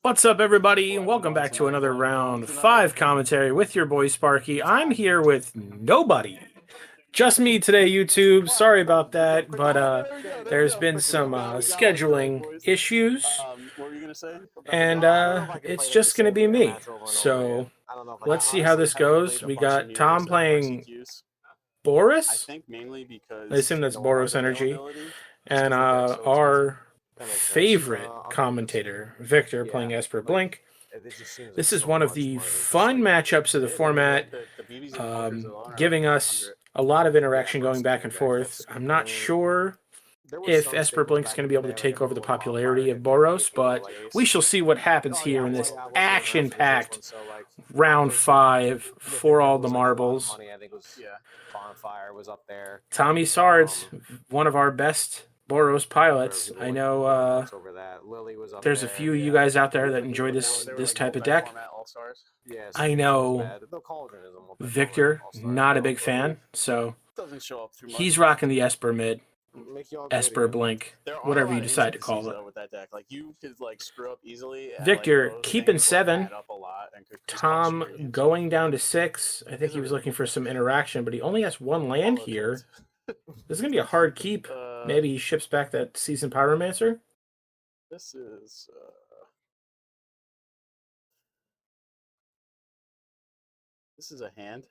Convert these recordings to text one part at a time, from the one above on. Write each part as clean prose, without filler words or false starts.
What's up, everybody, and welcome back to another round 5 commentary with your boy Sparky. I'm here with nobody. Just me today, YouTube. Sorry about that, but there's been some scheduling issues, and it's just going to be me. So let's see how this goes. We got Tom playing Boros. I assume that's Boros Energy. And our favorite commentator, Victor, playing Esper Blink. This is one of the fun matchups of the format, giving us a lot of interaction going back and forth. I'm not sure if Esper Blink's going to be able to take over the popularity of Boros, but we shall see what happens here in this action-packed round 5 for all the marbles. Tommy Sards, one of our best Boros pilots. I know there's a few of you guys out there that enjoy this type of deck. I know Victor, not a big fan, so he's rocking the Esper mid, Esper Blink, whatever you decide to call it. Victor keeping 7, Tom going down to 6. I think he was looking for some interaction, but he only has 1 land here. This is going to be a hard keep. Maybe he ships back that Seasoned Pyromancer. This is a hand.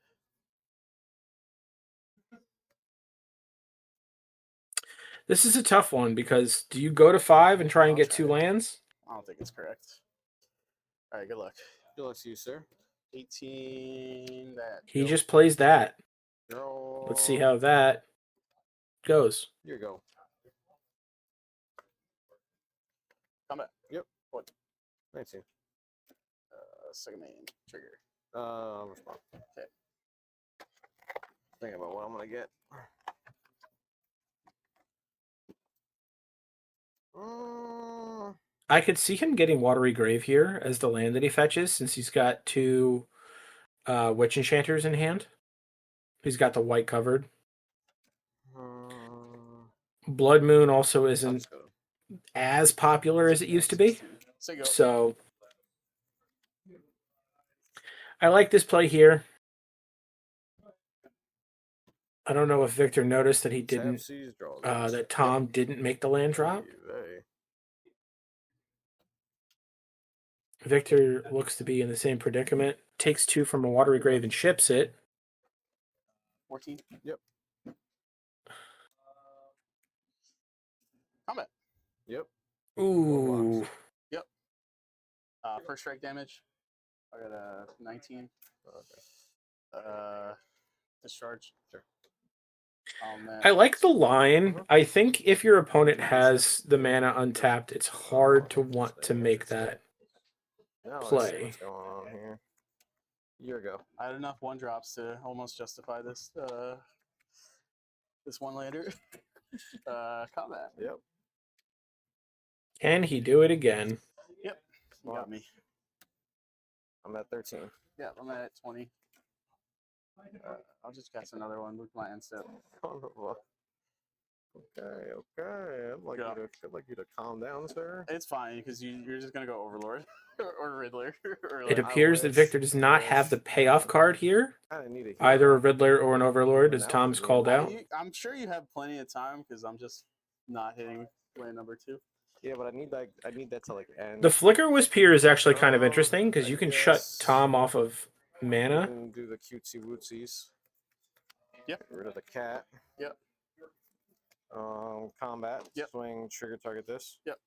This is a tough one because do you go to 5 and try and get 2 lands? I don't think it's correct. All right, good luck. Good luck to you, sir. 18. That. He just plays that. Draw. Let's see how that goes. Here you go. Combat. Yep. What? 19. Second main. Trigger. Respond. Okay. Thinking about what I'm gonna get. I could see him getting Watery Grave here as the land that he fetches, since he's got 2 Witch Enchanters in hand. He's got the white covered. Blood Moon also isn't as popular as it used to be. So I like this play here. I don't know if Victor noticed that he didn't, that Tom didn't make the land drop. Victor looks to be in the same predicament. Takes 2 from a Watery Grave and ships it. 14. Yep. Combat. Yep. Ooh. Yep. First strike damage. I got a 19. Okay. Discharge. Sure. I like the line. I think if your opponent has the mana untapped, it's hard to want to make that play. What's going on here? Year ago. I had enough 1-drops to almost justify this this one lander. Combat. Yep. Can he do it again? Yep. You got me. I'm at 13. Yeah, I'm at 20. I'll just cast another one with my end step. Okay. I'd like you to calm down, sir. It's fine because you're just gonna go Overlord or Riddler. It appears that Victor does not have the payoff card here. Either a Riddler or an Overlord, as Tom's called out. I'm sure you have plenty of time because I'm just not hitting land number 2. Yeah, but I need that to like end. The Flicker Wisp here is actually kind of interesting because you can shut Tom off of mana. Do the cutesy wootsies. Yep. Get rid of the cat. Yep. Combat. Yep. Swing. Trigger. Target this. Yep.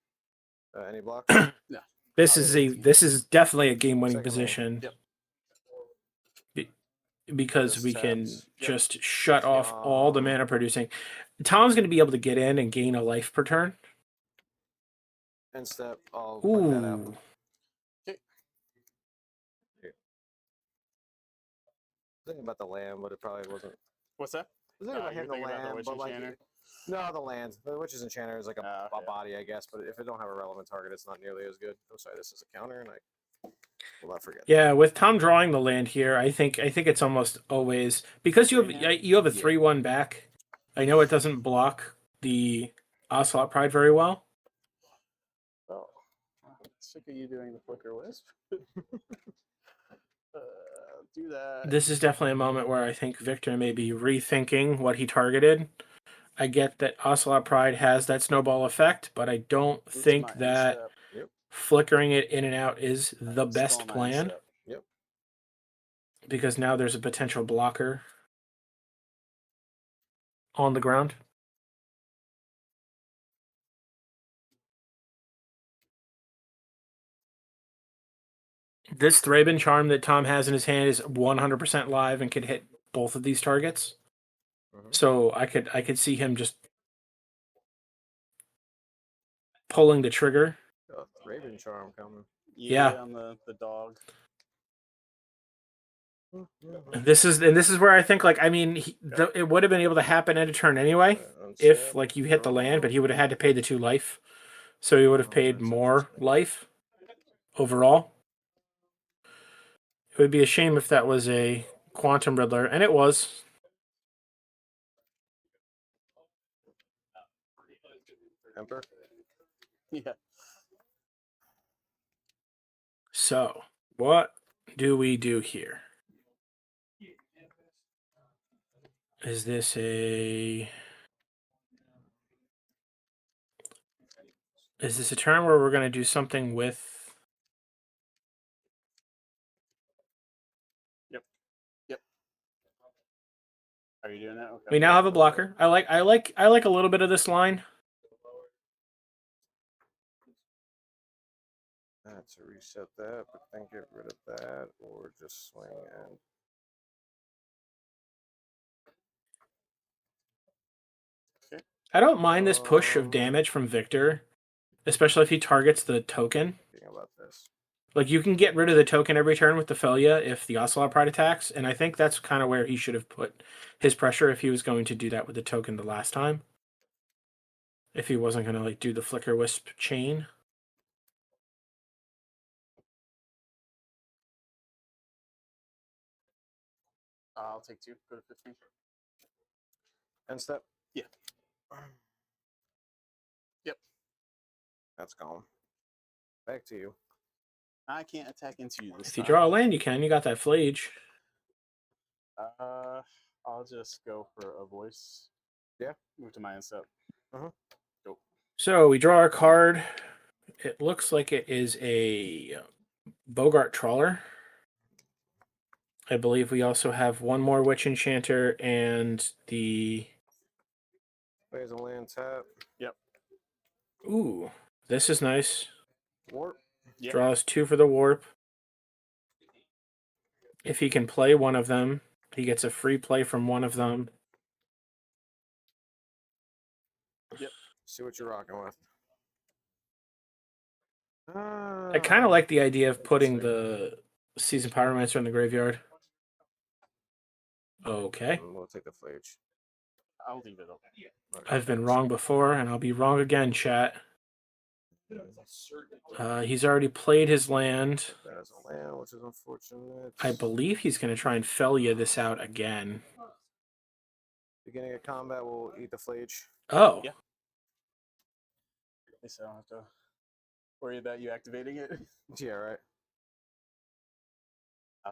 Any blocks? No. This is definitely a game-winning position. Yep. Because we can just shut off all the mana producing. Tom's going to be able to get in and gain a life per turn. End step. I'll Ooh. that out. Okay. Thinking about the land, but it probably wasn't. What's that? I was thinking about hitting the thinking about the land, Witch but like Enchanter? no, the land. The Witch's Enchanter is like a Okay. body, I guess. But if it don't have a relevant target, it's not nearly as good. Oh, sorry, this is a counter, and I will not forget. Yeah, with Tom drawing the land here, I think it's almost always because you have a 3/1 back. I know it doesn't block the Ocelot Pride very well. Oh, Sick of you doing the flicker wisp. Do that. This is definitely a moment where I think Victor may be rethinking what he targeted. I get that Ocelot Pride has that snowball effect, but I don't Boots think my that instep. Yep. flickering it in and out is the Still best on my plan, instep. Yep. because now there's a potential blocker on the ground. This Thraben charm that Tom has in his hand is 100% live and could hit both of these targets. Mhm. So I could see him just pulling the trigger. Raven charm coming. Yeah. On the dog. This is where I think, like, I mean, it would have been able to happen at a turn anyway if, like, you hit the land, but he would have had to pay the 2 life. So he would have paid more life overall. It would be a shame if that was a Quantum Riddler, and it was. Emperor. Yeah. So, what do we do here? Is this a turn where we're going to do something with? Yep. Are you doing that? Okay. We now have a blocker. I like a little bit of this line. To reset that, but then get rid of that, or just swing and. Okay. I don't mind this push of damage from Victor, especially if he targets the token. Thinking about this. Like, you can get rid of the token every turn with the Felia if the Ocelot Pride attacks, and I think that's kind of where he should have put his pressure if he was going to do that with the token the last time. If he wasn't going to, like, do the Flicker Wisp chain. I'll take 2. Go to 15. End step. Yeah. Yep. That's gone. Back to you. I can't attack into you this If you time. draw a land, you can. You got that Flage. I'll just go for a voice. Yeah. Move to my instep. Go. So we draw our card. It looks like it is a Bogart Trawler. I believe we also have one more Witch Enchanter and the... There's a land tap. Yep. Ooh, this is nice. Warp. Yep. Draws 2 for the warp. If he can play one of them, he gets a free play from one of them. Yep. See what you're rocking with. I kind of like the idea of putting the Seasoned Pyromancer in the graveyard. Okay. We'll take the Flage. I'll leave it open. Okay. I've been wrong before, and I'll be wrong again, chat. He's already played his land. That is a land, which is unfortunate. I believe he's going to try and Felia this out again. Beginning of combat, we'll eat the Flage. Oh. Yeah. So I don't have to worry about you activating it. Yeah, right.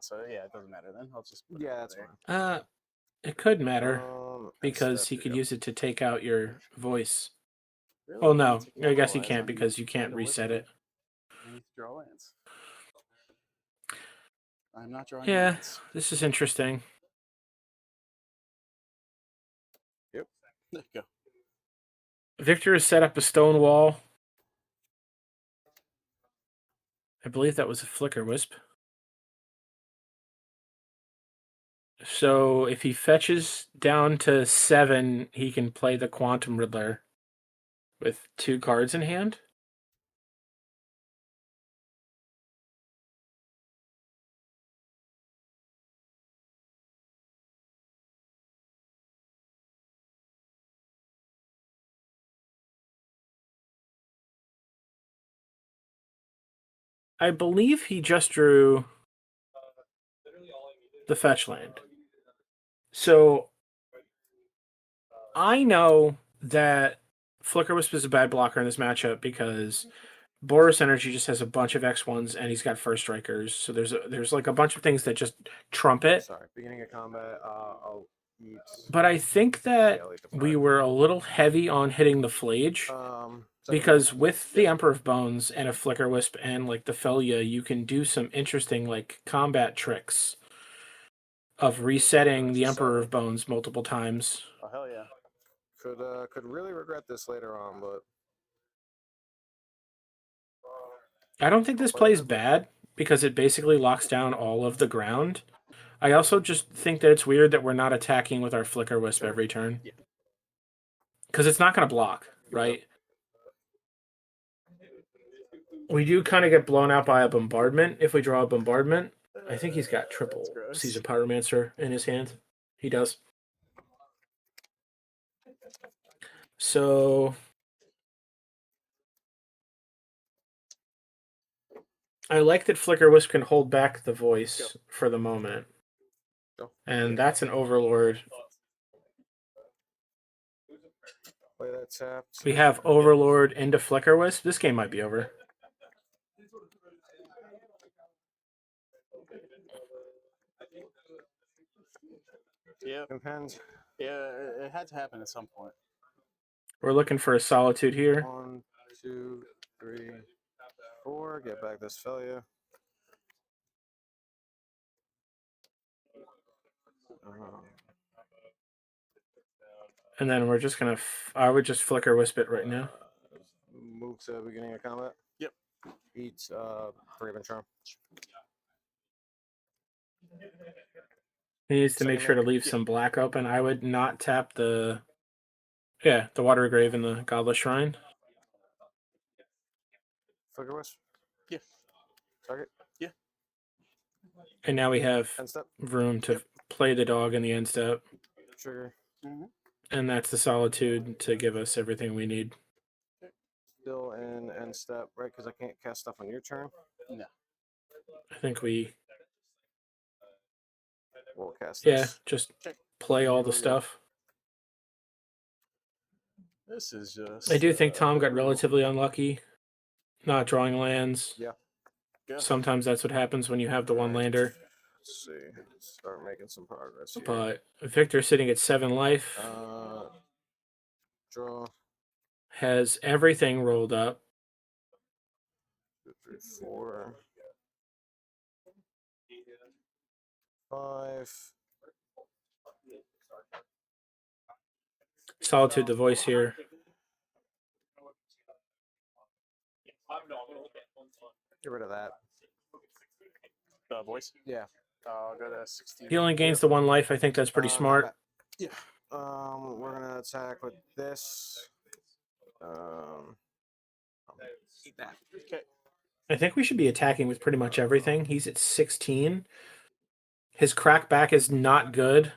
So yeah, it doesn't matter then. I'll just put Yeah, it that's there. fine. It could matter And because step, he could yep. use it to take out your voice. Really? Oh no, Take I one guess he more can't lands. because you can't Kinda reset whipping. it. I need to draw lands. I'm not drawing Yeah, lands. this is interesting. Yep. There you go. Victor has set up a stone wall. I believe that was a Flicker Wisp. So if he fetches down to 7, he can play the Quantum Riddler with 2 cards in hand. I believe he just drew the fetch land. So I know that Flicker Wisp is a bad blocker in this matchup because Boros Energy just has a bunch of X1s, and he's got first strikers. So there's like a bunch of things that just trump it. Sorry, beginning of combat. I'll eat. But I think that Yeah, I'll eat the we fire. were a little heavy on hitting the Flage. Second Because man. with the Emperor of Bones and a Flicker Wisp and like the Felia, you can do some interesting like combat tricks of resetting the Emperor of Bones multiple times. Oh hell yeah! Could really regret this later on, but I don't think this plays bad because it basically locks down all of the ground. I also just think that it's weird that we're not attacking with our Flicker Wisp every turn. Yeah. Because it's not going to block, right? We do kind of get blown out by a bombardment if we draw a bombardment. I think he's got triple Season Pyromancer in his hand. He does. So I like that Flicker Wisp can hold back the voice for the moment. And that's an Overlord. play that tapped. We have Overlord into Flicker Wisp. This game might be over. Yeah, Depends. yeah, it had to happen at some point. We're looking for a Solitude here. 1, 2, 3, 4. Get back this Felia. And then we're just going to... I would just Flicker Wisp it right now. Move to beginning of combat. Yep. Eat Brave and Charm. He needs to make sure to leave some black open. I would not tap the... Yeah, the Water Grave and the Godless Shrine. Flicker Wisp. Yeah. Target. Yeah. And now we have End step. room to play the dog in the end step. Trigger. Mm-hmm. And that's the Solitude to give us everything we need. Still in end step, right? Because I can't cast stuff on your turn. No. I think we... We'll cast Yeah, this. just play all the stuff. This is just. I do think Tom got relatively unlucky not drawing lands. Yeah. Sometimes that's what happens when you have the one lander. Let's see. Start making some progress here. But Victor sitting at 7 life Draw. has everything rolled up. 2, 3, 4. 5. Solitude the voice here. Get rid of that. Voice? Yeah. I'll go to 16. He only gains the 1 life. I think that's pretty smart. Yeah. We're gonna attack with this. Eat that. Okay. I think we should be attacking with pretty much everything. He's at 16. His crackback is not good.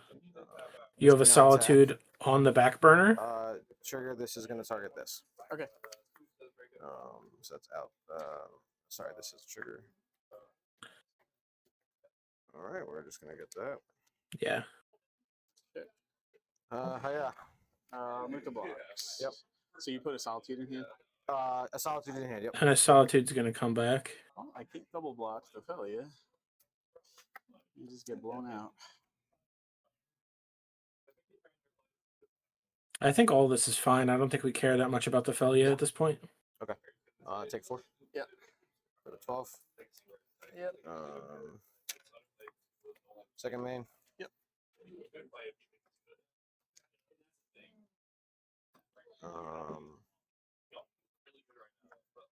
You have a Solitude on the back burner. Trigger. This is gonna target this. Okay. So that's out. Sorry, this is trigger. All right, we're just gonna get that. Yeah. Yeah. Move the blocks. Yep. So you put a Solitude in here? A Solitude in hand. Yep. And a Solitude's going to come back. Oh, I can't double block the Felia. You just get blown out. I think all this is fine. I don't think we care that much about the Felia at this point. Okay. Take 4. Yep. Go to 12. Yep. Second main. Yep.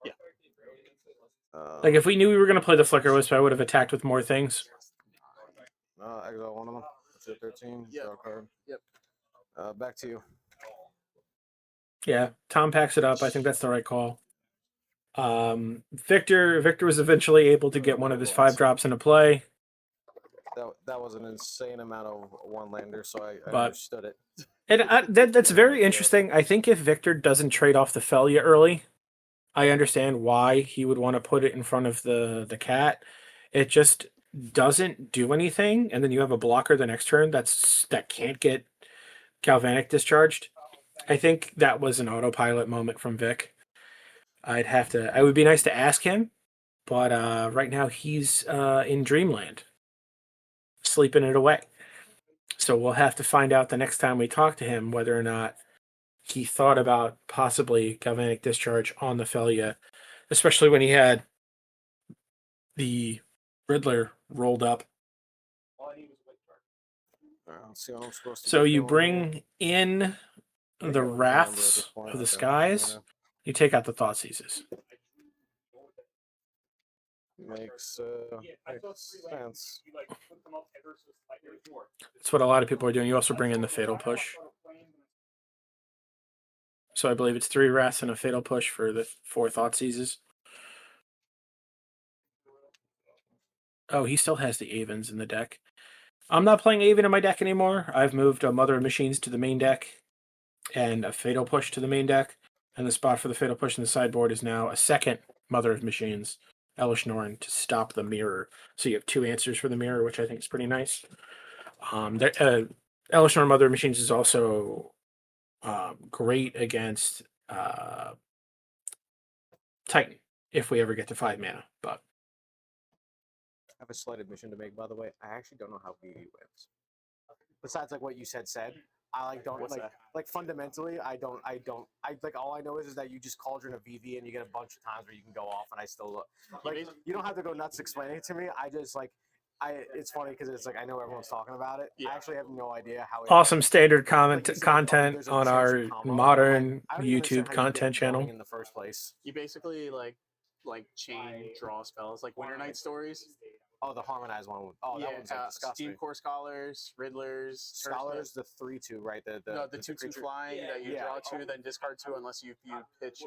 Yeah. Like, if we knew we were going to play the Flicker Wisp, I would have attacked with more things. Exile one of them. To 13. Yep. Draw card. Yep. Back to you. Yeah, Tom packs it up. I think that's the right call. Victor was eventually able to get one of his 5 drops into play. That was an insane amount of one lander, so I But- understood it. And that's very interesting. I think if Victor doesn't trade off the Felia early, I understand why he would want to put it in front of the cat. It just doesn't do anything, and then you have a blocker the next turn that can't get Galvanic discharged. I think that was an autopilot moment from Vic. It would be nice to ask him, but right now he's in dreamland, sleeping it away. So we'll have to find out the next time we talk to him whether or not he thought about possibly galvanic discharge on the Felia, especially when he had the Riddler rolled up. Let's see what I'm supposed to So be you doing bring in here. the Maybe I'll remember at Wraths this point. of the Okay. Skies. You take out the Thought Seizes. Makes sense. That's what a lot of people are doing. You also bring in the Fatal Push. So I believe it's 3 Wraths and a Fatal Push for the 4 Thought Seizes. Oh, he still has the Avens in the deck. I'm not playing Aven in my deck anymore. I've moved a Mother of Machines to the main deck and a Fatal Push to the main deck. And the spot for the Fatal Push in the sideboard is now a second Mother of Machines, Elish Norn, to stop the mirror. So you have 2 answers for the mirror, which I think is pretty nice. Elish Norn Mother of Machines is also great against Titan if we ever get to 5 mana. But I have a slight admission to make, by the way. I actually don't know how BB wins. Besides, like what you said, I like don't What's like that? like fundamentally. I like all I know is that you just cauldron a VV and you get a bunch of times where you can go off, and I still look like you don't have to go nuts explaining it to me. I just like it's funny because it's like I know everyone's talking about it. Yeah. I actually have no idea how. awesome standard Like you said, content there's a on chance our of combo. modern I don't even understand YouTube how you get content channel. going in the first place. You basically like chain draw spells like Winter Night Stories. Oh, the harmonized one. Oh, that one's like disgusting. Steam Core Scholars, Riddlers, Scholars, the 3/2, right? the 2/2 flying that you draw 2, then discard 2 unless you pitch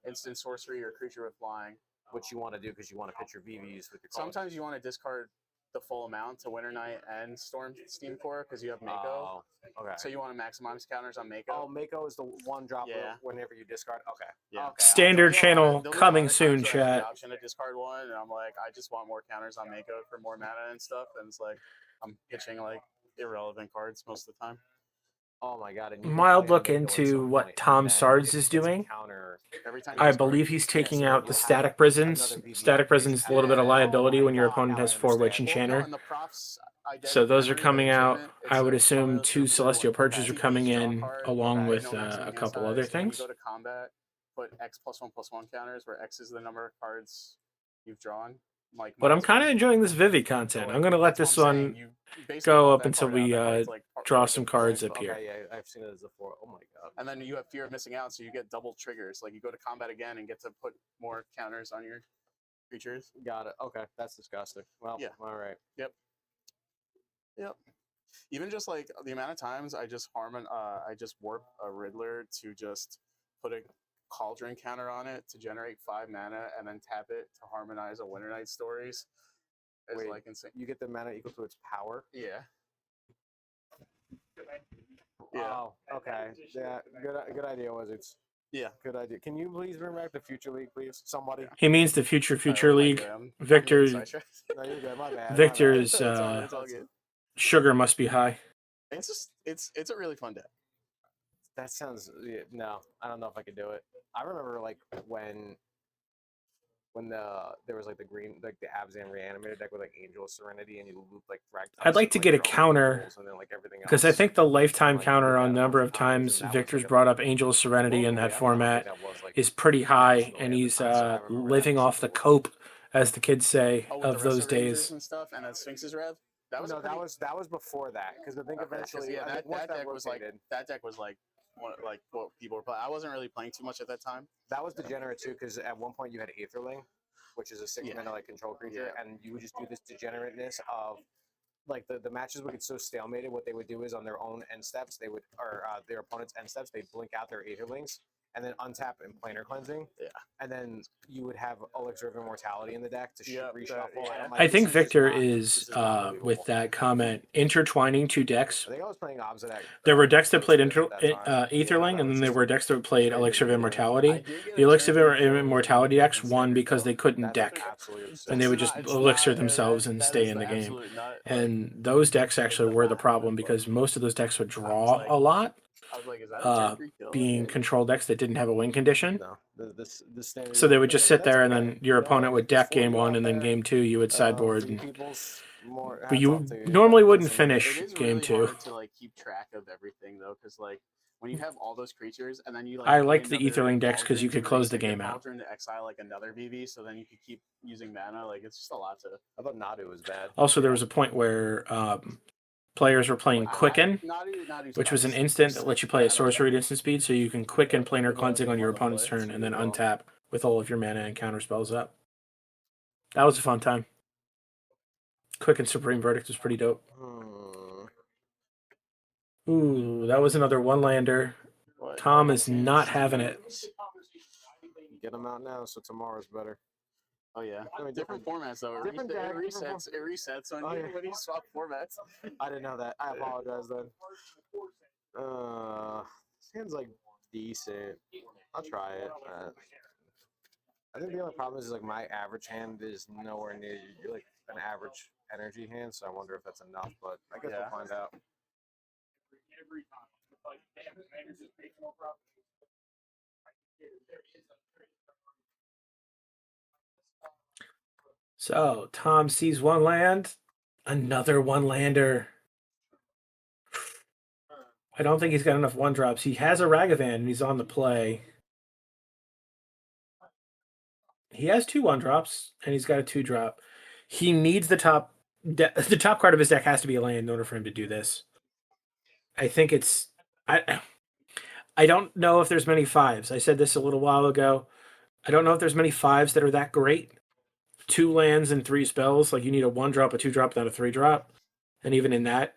instant sorcery or creature with flying. Which you want to do because you want to pitch your VVs with your. Sometimes you want to discard the full amount to Winter Night and Storm Steam Core because you have Mako. Okay. So you want to maximize counters on Mako. Oh, Mako is the one drop Yeah. whenever you discard. Okay. Yeah. Okay. Standard channel There'll be coming other soon, times where I have the chat. option to discard 1, and I'm like, I just want more counters on Mako for more mana and stuff, and it's like I'm pitching like irrelevant cards most of the time. Oh my god! And Mild look into what Tom Sards is doing. Every time I believe he's taking out the Static Prisons. Static Prisons is a little bit of liability when your opponent has 4 Witch Enchanter. So those are coming out. I would assume 2 Celestial Purges are coming in, along with a couple other things. When you go to combat, put X +1/+1 counters, where X is the number of cards you've drawn. Like, but I'm kind of enjoying this Vivi content. I'm going to let this one go up until we draw some cards up here. Okay, yeah, I've seen it as a 4. Oh my god! And then you have fear of missing out, so you get double triggers. Like you go to combat again and get to put more counters on your creatures. Got it. Okay, that's disgusting. Well, yeah. All right. Yep. Even just like the amount of times I just warp a Riddler to just put a Cauldron counter on it to generate 5 mana and then tap it to harmonize a Winter Night Stories. Wait, like insane. You get the mana equal to its power? Yeah. Oh, okay. Yeah, good idea, Wizards. Yeah. Good idea. Can you please bring back the Future League, please? Somebody. He means the Future League. Victor. No, you're good. My bad. Victor's it's all good. Sugar must be high. It's just it's a really fun deck. That sounds no. I don't know if I could do it. I remember like when there was like the green the Abzan reanimated deck with like Angel of Serenity and you loop like I'd like to get a counter because I think the lifetime counter on number of times Victor's brought up Angel of Serenity in that format is pretty high, and he's living off the cope, as the kids say, of those days. And stuff, and a Sphinx's Rev. That was before that because I think eventually that deck was like what people were playing. I wasn't really playing too much at that time. That was degenerate too because at one point you had Aetherling, which is a 6 mana like control creature, and you would just do this degenerateness of like the matches would get so stalemated. What they would do is on their own end steps, they would their opponent's end steps, they'd blink out their Aetherlings and then untap and planar cleansing. Yeah. And then you would have Elixir of Immortality in the deck to reshuffle. I think Victor is with that comment intertwining 2 decks. I think I was playing opposite deck. There were decks that played Aetherling, and then there were decks that played Elixir of Immortality. The Elixir of Immortality decks won because they couldn't deck, and they would just elixir themselves and stay in the game. And those decks actually were the problem because most of those decks would draw a lot. I was like, is that a uh, turn 3 kill? being Okay. control decks that didn't have a win condition. No, the standard. So they would just sit That's there, and okay. then your You know, opponent would deck for game you 1, out and then there, game 2 you would sideboard. for you And, people's more. but hats you off to you. normally wouldn't Listen, finish It is game really 2. hard to like keep track of everything though, because like when you have all those creatures and then you like I play liked the another Etherling decks because you Cauldron could to close the reset your game out. Cauldron to exile like another BB, so then you could keep using mana. Like it's just a lot to. I thought Nadu was bad. Also, there was a point where players were playing Quicken, Nadu's which was an nice. instant that lets you play a sorcery at instant speed, so you can Quicken Planar Cleansing on your opponent's turn and then untap with all of your mana and counter spells up. That was a fun time. Quicken Supreme Verdict was pretty dope. Ooh, that was another one-lander. Tom is not having it. Get them out now, so tomorrow's better. Oh yeah, I mean, different formats though. It different deck, resets. It resets when when you swap formats. I didn't know that. I apologize then. This hand's like decent. I'll try it. I think the only problem is like my average hand is nowhere near like an average energy hand, so I wonder if that's enough. But I guess we'll find out. So, Tom sees one land, another one-lander. I don't think he's got enough one-drops. He has a Ragavan, and he's on the play. He has 2 1-drops, and he's got a 2-drop. He needs the top card of his deck has to be a land in order for him to do this. I think it's... I don't know if there's many 5s. I said this a little while ago. I don't know if there's many 5s that are that great. 2 lands and 3 spells. Like, you need a 1-drop, a 2-drop, not a 3-drop. And even in that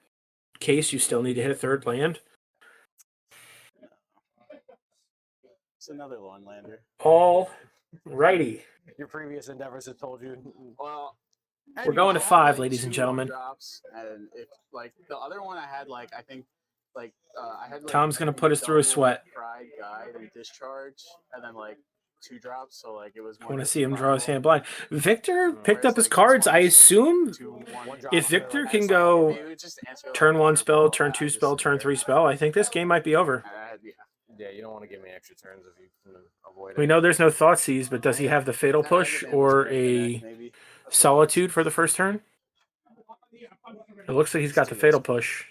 case, you still need to hit a 3rd land. It's another one-lander. All righty. Your previous endeavors have told you. Well, we're going to 5, ladies and gentlemen. Drops, and if like the other one I had, like I think, like I had. Like, Tom's gonna put us through a sweat. Pride, guide, and discharge, and then like 2 drops. So like it was. I want to see him draw his hand blind. Victor picked up his cards. I assume if Victor can go turn 1 spell, turn 2 spell, turn 3 spell, I think this game might be over. Yeah, you don't want to give me extra turns if you can avoid it. We know there's no Thoughtseize, but does he have the Fatal Push or a Solitude for the first turn? It looks like he's got the Fatal Push.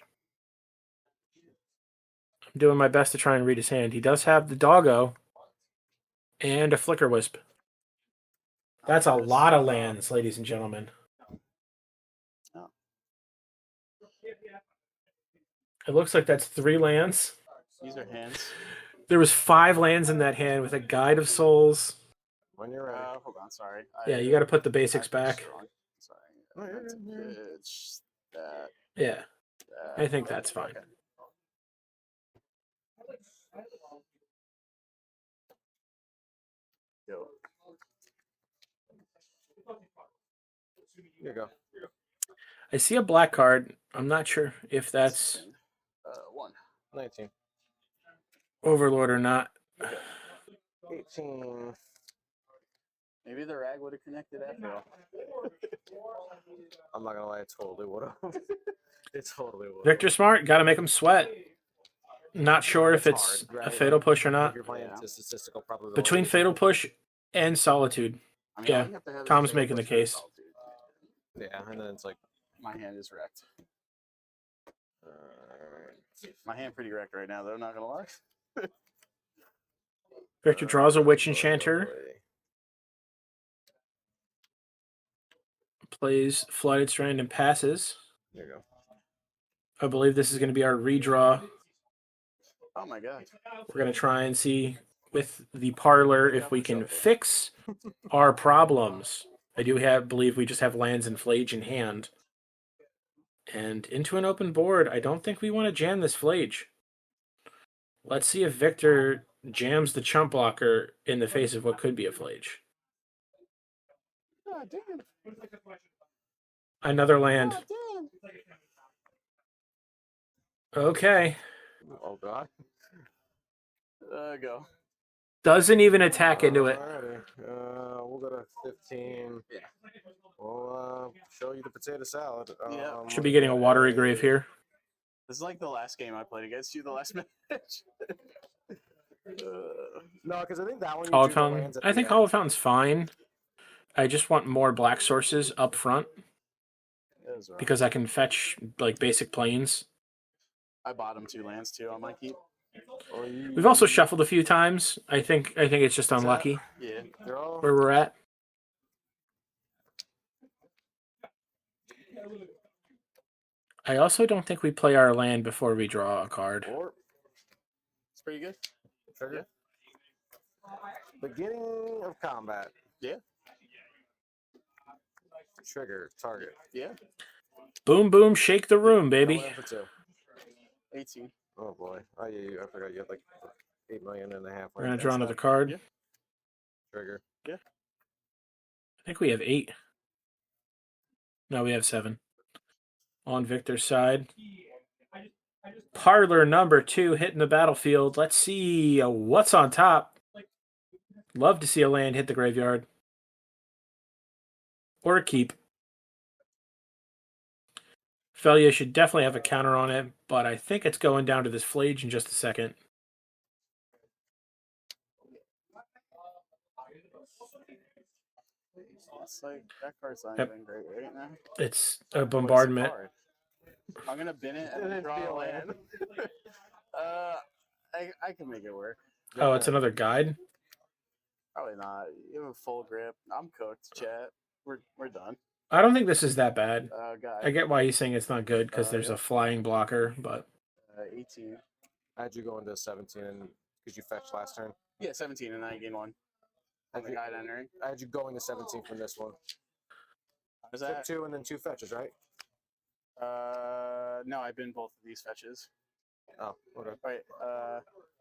I'm doing my best to try and read his hand. He does have the Doggo and a Flicker Wisp. That's a lot of lands, ladies and gentlemen. It looks like that's 3 lands. These are hands. There was 5 lands in that hand with a Guide of Souls. When you're ready. Hold on, sorry. Yeah, you got to put the basics back. Sorry. That. Yeah, I think that's fine. Okay. Yo. Here you go. I see a black card. I'm not sure if that's 19. Overlord or not. 18. Maybe the rag would have connected after all. I'm not gonna lie, it totally would have. It totally would. Victor Smart, got to make him sweat. Not sure if it's a Fatal Push or not. You're playing to statistical probability. Between Fatal Push and Solitude. I mean, Yeah, Tom's making the case. Yeah, and then it's like my hand is wrecked. My hand pretty wrecked right now, though. Not gonna lie. Victor draws a Witch Enchanter. Plays Flighted Strand and passes. There you go. I believe this is going to be our redraw. Oh my god. We're going to try and see with the parlor if we can fix our problems. I do believe we just have lands and Flage in hand. And into an open board, I don't think we want to jam this Flage. Let's see if Victor jams the chump blocker in the face of what could be a Flage. God damn. Another land. Okay. Oh god. Go. Doesn't even attack into it. We'll go to 15. Yeah. We'll show you the potato salad. Yeah. Should be getting a watery grave here. This is like the last game I played against you. The last match. No, because I think that one you Hollow do the Fountain. lands at I the think end. Hollow Fountain's fine. I just want more black sources up front That was rough. because I can fetch like basic planes. I bought him 2 lands too on my keep. We've also shuffled a few times. I think it's just unlucky Yeah. They're all where we're at. I also don't think we play our land before we draw a card. or It's pretty good. trigger. Beginning of combat. Yeah. Trigger target. Yeah. Boom, boom, shake the room, baby. Going in for 2. 18. Oh boy. Oh yeah, I forgot you had like 8 million and a half. We're gonna draw another card. Yeah. Trigger. I think we have 8. No, we have 7. On Victor's side. Parlor number 2 hitting the battlefield. Let's see what's on top. Love to see a land hit the graveyard. Or a keep. Felia should definitely have a counter on it, but I think it's going down to this Flage in just a second. It's like that card's not Yep. even great right now. It's a bombardment. I'm gonna bin it and then draw a land. I can make it work. Oh, it's another guide? Probably not. You have a full grip. I'm cooked, chat. We're done. I don't think this is that bad. Guy. I get why he's saying it's not good because there's a flying blocker, but 18. How'd you go into 17 because you fetched last turn? Yeah, 17 and I gain 1. On the guide entering. How'd you go into 17 from this one? Was Took that? 2 and then 2 fetches, right? No, I've been both of these fetches. Oh, okay. Wait,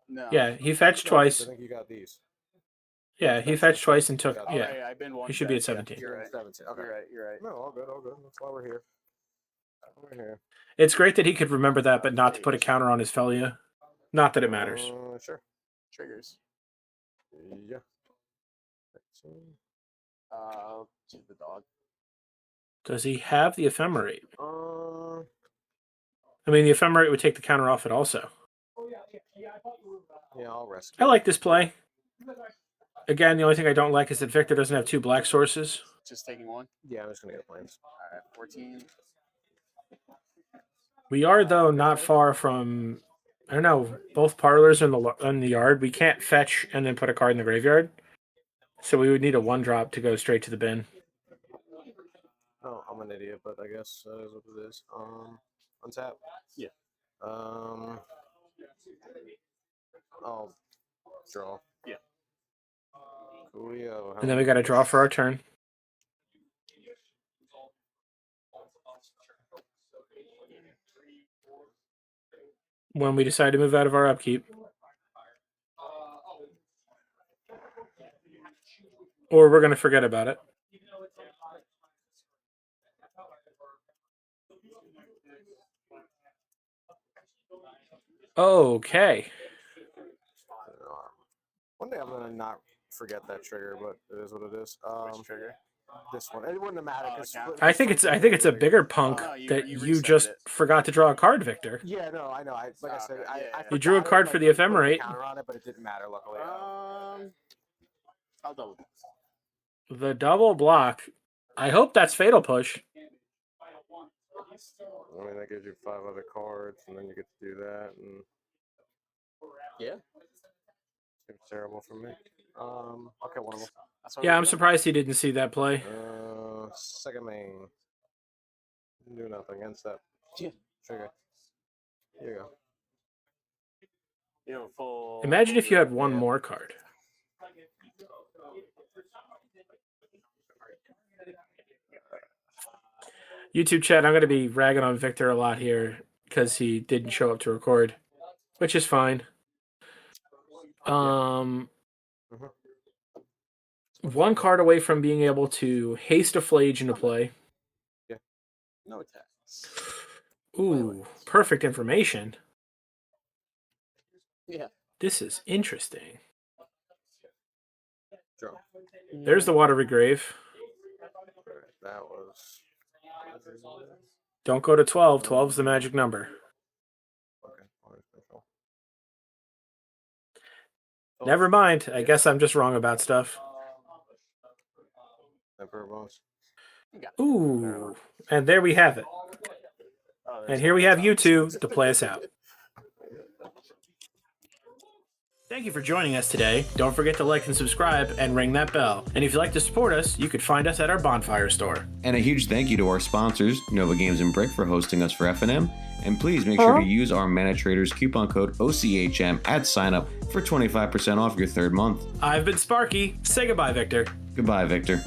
no. yeah, he fetched I twice. think you got these. Yeah, he fetched twice and took. Oh, Yeah, right, I've been 1. he should be at fetch. 17. You're right. 17. Okay. You're right. No, all good, all good. That's why we're here. We're here. It's great that he could remember that, but not to put a counter on his Felia. Not that it matters. Sure. Triggers. Yeah. To the dog. Does he have the Ephemerate? Uh, I mean, the Ephemerate would take the counter off it also. yeah, I'll rescue. I like this play. Again, the only thing I don't like is that Victor doesn't have 2 black sources. Just taking 1. Yeah, I'm just gonna get planes. All right, 14. We are, though, not far from... I don't know. Both parlors are in the yard. We can't fetch and then put a card in the graveyard. So we would need a 1-drop to go straight to the bin. Oh, I'm an idiot, but I guess that is what it is. Untap. Yeah. I'll draw. Yeah. Coolio. And then we got to draw for our turn. When we decide to move out of our upkeep. Or we're going to forget about it. Okay. One day I'm gonna not forget that trigger, but it is what it is. Which trigger? This one. It wouldn't have mattered. 'Cause okay. I think it's a bigger punk Oh, no, you that you reset just it. forgot to draw a card, Victor. Yeah, no, I know. I said, okay. I Yeah. You drew a forgot card it, for like, the I put a Ephemerate. counter on it, but it didn't matter. Luckily. I'll double. The double block. I hope that's Fatal Push. I mean, that gives you 5 other cards, and then you get to do that, and Yeah. seems terrible for me. Okay, one of them. That's what Yeah, we're I'm doing. surprised he didn't see that play. Second main. Do nothing. End step. Yeah. Trigger. Here you go. You have a full. Imagine if you had one more card. YouTube chat, I'm going to be ragging on Victor a lot here because he didn't show up to record, which is fine. One card away from being able to haste a Flage into play. Yeah. No attacks. Ooh, perfect information. Yeah. This is interesting. Draw. There's the Watery Grave. Alright, that was. Don't go to 12. 12 is the magic number. Never mind. I guess I'm just wrong about stuff. Emperor Bones. Ooh, and there we have it. Oh, And here we have you two to play us out. Thank you for joining us today. Don't forget to like and subscribe and ring that bell. And if you'd like to support us, you could find us at our Bonfire store. And a huge thank you to our sponsors, Nova Games and Brick, for hosting us for FNM. And please make sure to use our Mana Traders coupon code OCHM at sign up for 25% off your third month. I've been Sparky. Say goodbye, Victor. Goodbye, Victor.